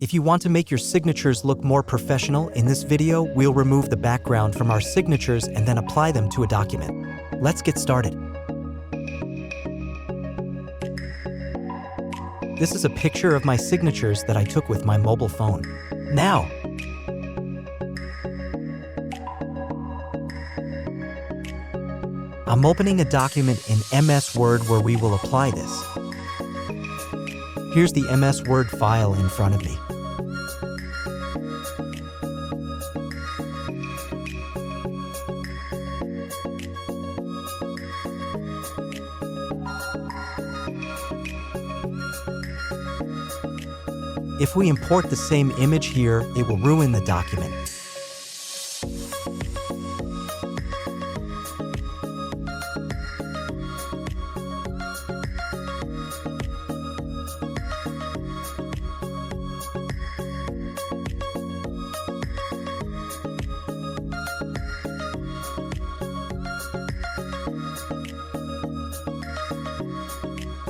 If you want to make your signatures look more professional, in this video, we'll remove the background from our signatures and then apply them to a document. Let's get started. This is a picture of my signatures that I took with my mobile phone. Now, I'm opening a document in MS Word where we will apply this. Here's the MS Word file in front of me. If we import the same image here, it will ruin the document.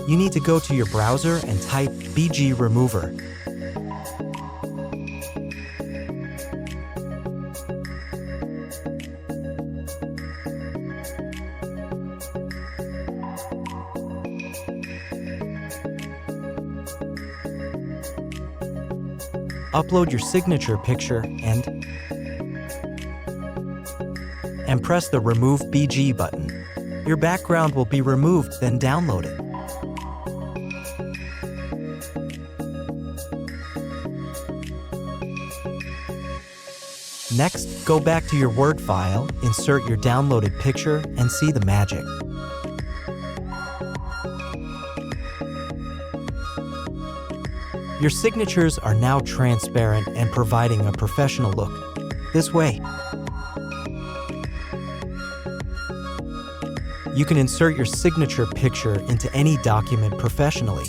You need to go to your browser and type BG Remover. Upload your signature picture and press the Remove BG button. Your background will be removed, then download it. Next, go back to your Word file, insert your downloaded picture, and see the magic. Your signatures are now transparent and providing a professional look. This way, you can insert your signature picture into any document professionally.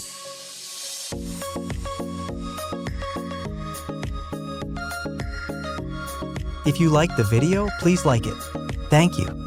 If you liked the video, please like it. Thank you.